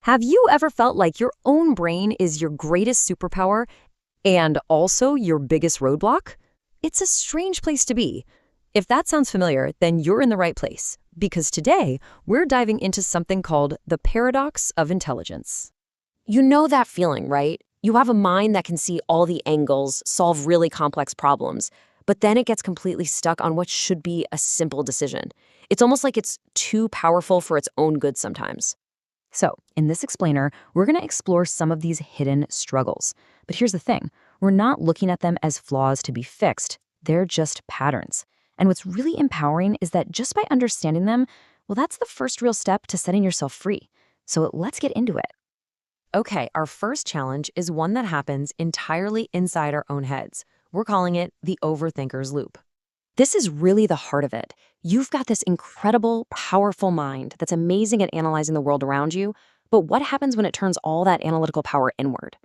Have you ever felt like your own brain is your greatest superpower and also your biggest roadblock? It's a strange place to be. If that sounds familiar, then you're in the right place, because today we're diving into something called the paradox of intelligence. You know that feeling, right? You have a mind that can see all the angles, solve really complex problems, but then it gets completely stuck on what should be a simple decision. It's almost like it's too powerful for its own good sometimes. So, in this explainer, we're going to explore some of these hidden struggles. But here's the thing, we're not looking at them as flaws to be fixed, they're just patterns. And what's really empowering is that just by understanding them, well, that's the first real step to setting yourself free. So let's get into it. Okay, our first challenge is one that happens entirely inside our own heads. We're calling it the overthinker's loop. This is really the heart of it. You've got this incredible, powerful mind that's amazing at analyzing the world around you, but what happens when it turns all that analytical power inward?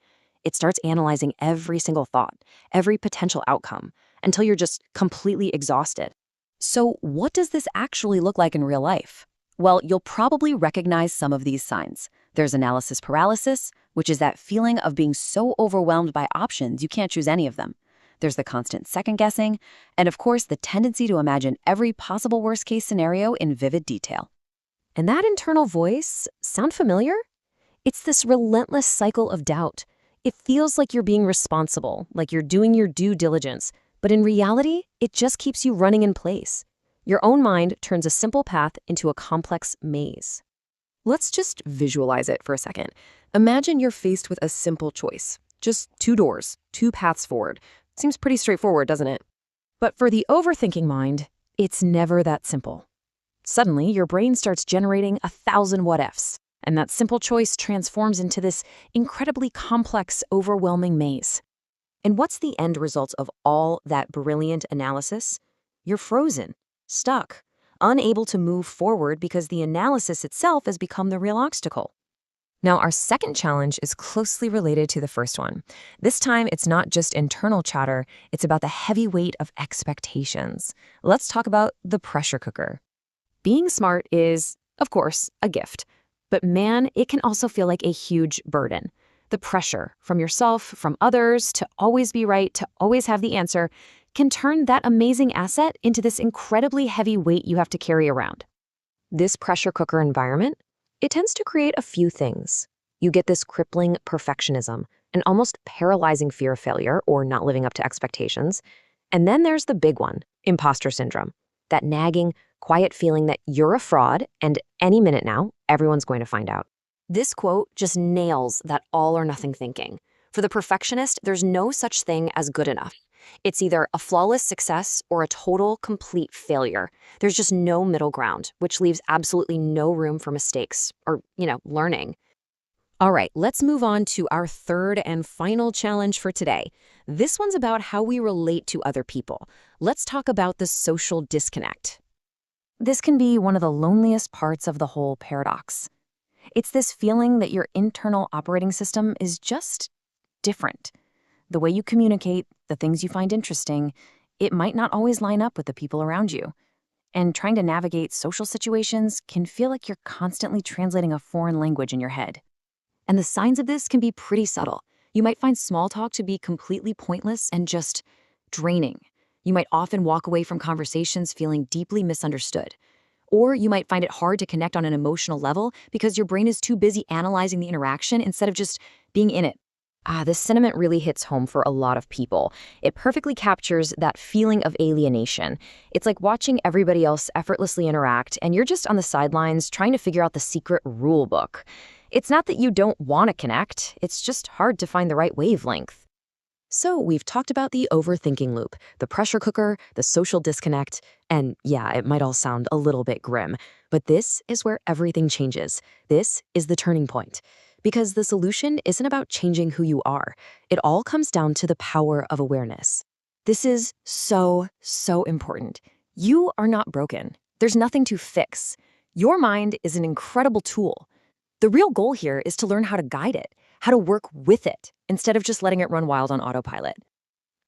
It starts analyzing every single thought, every potential outcome, until you're just completely exhausted. So, what does this actually look like in real life? Well, you'll probably recognize some of these signs. There's analysis paralysis, which is that feeling of being so overwhelmed by options you can't choose any of them. There's the constant second-guessing, and of course, the tendency to imagine every possible worst-case scenario in vivid detail. And that internal voice, sound familiar? It's this relentless cycle of doubt. It feels like you're being responsible, like you're doing your due diligence, but in reality, it just keeps you running in place. Your own mind turns a simple path into a complex maze. Let's just visualize it for a second. Imagine you're faced with a simple choice. Just two doors, two paths forward. Seems pretty straightforward, doesn't it? But for the overthinking mind, it's never that simple. Suddenly, your brain starts generating 1,000 what-ifs, and that simple choice transforms into this incredibly complex, overwhelming maze. And what's the end result of all that brilliant analysis? You're frozen, stuck, unable to move forward because the analysis itself has become the real obstacle. Now, our second challenge is closely related to the first one. This time, it's not just internal chatter, it's about the heavy weight of expectations. Let's talk about the pressure cooker. Being smart is, of course, a gift. But man, it can also feel like a huge burden. The pressure from yourself, from others, to always be right, to always have the answer, can turn that amazing asset into this incredibly heavy weight you have to carry around. This pressure cooker environment, it tends to create a few things. You get this crippling perfectionism, an almost paralyzing fear of failure or not living up to expectations. And then there's the big one, imposter syndrome, that nagging, quiet feeling that you're a fraud and any minute now, everyone's going to find out. This quote just nails that all or nothing thinking. For the perfectionist, there's no such thing as good enough. It's either a flawless success or a total, complete failure. There's just no middle ground, which leaves absolutely no room for mistakes or, learning. All right, let's move on to our third and final challenge for today. This one's about how we relate to other people. Let's talk about the social disconnect. This can be one of the loneliest parts of the whole paradox. It's this feeling that your internal operating system is just different. The way you communicate, the things you find interesting, it might not always line up with the people around you. And trying to navigate social situations can feel like you're constantly translating a foreign language in your head. And the signs of this can be pretty subtle. You might find small talk to be completely pointless and just draining. You might often walk away from conversations feeling deeply misunderstood. Or you might find it hard to connect on an emotional level because your brain is too busy analyzing the interaction instead of just being in it. This sentiment really hits home for a lot of people. It perfectly captures that feeling of alienation. It's like watching everybody else effortlessly interact, and you're just on the sidelines trying to figure out the secret rule book. It's not that you don't want to connect, it's just hard to find the right wavelength. So we've talked about the overthinking loop, the pressure cooker, the social disconnect, and yeah, it might all sound a little bit grim, but this is where everything changes. This is the turning point. Because the solution isn't about changing who you are. It all comes down to the power of awareness. This is so, so important. You are not broken. There's nothing to fix. Your mind is an incredible tool. The real goal here is to learn how to guide it, how to work with it, instead of just letting it run wild on autopilot.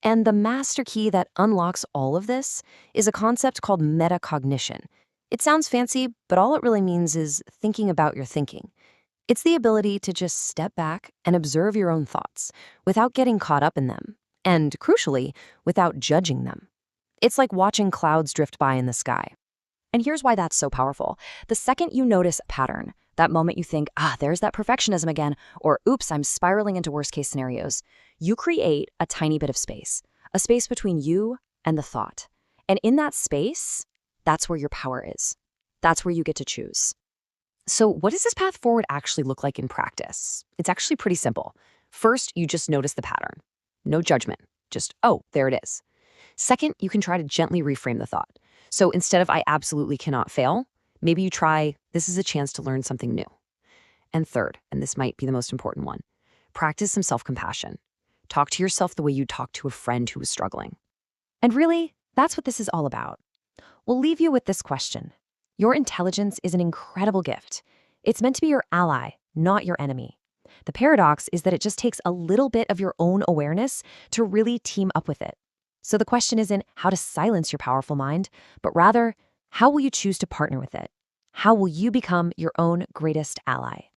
And the master key that unlocks all of this is a concept called metacognition. It sounds fancy, but all it really means is thinking about your thinking. It's the ability to just step back and observe your own thoughts without getting caught up in them, and crucially, without judging them. It's like watching clouds drift by in the sky. And here's why that's so powerful. The second you notice a pattern, that moment you think, there's that perfectionism again, or oops, I'm spiraling into worst case scenarios, you create a tiny bit of space, a space between you and the thought. And in that space, that's where your power is. That's where you get to choose. So, what does this path forward actually look like in practice? It's actually pretty simple. First, you just notice the pattern. No judgment. Just, oh, there it is. Second, you can try to gently reframe the thought. So instead of I absolutely cannot fail, maybe you try this is a chance to learn something new. And third, and this might be the most important one, practice some self-compassion. Talk to yourself the way you talk to a friend who is struggling. And really, that's what this is all about. We'll leave you with this question. Your intelligence is an incredible gift. It's meant to be your ally, not your enemy. The paradox is that it just takes a little bit of your own awareness to really team up with it. So the question isn't how to silence your powerful mind, but rather, how will you choose to partner with it? How will you become your own greatest ally?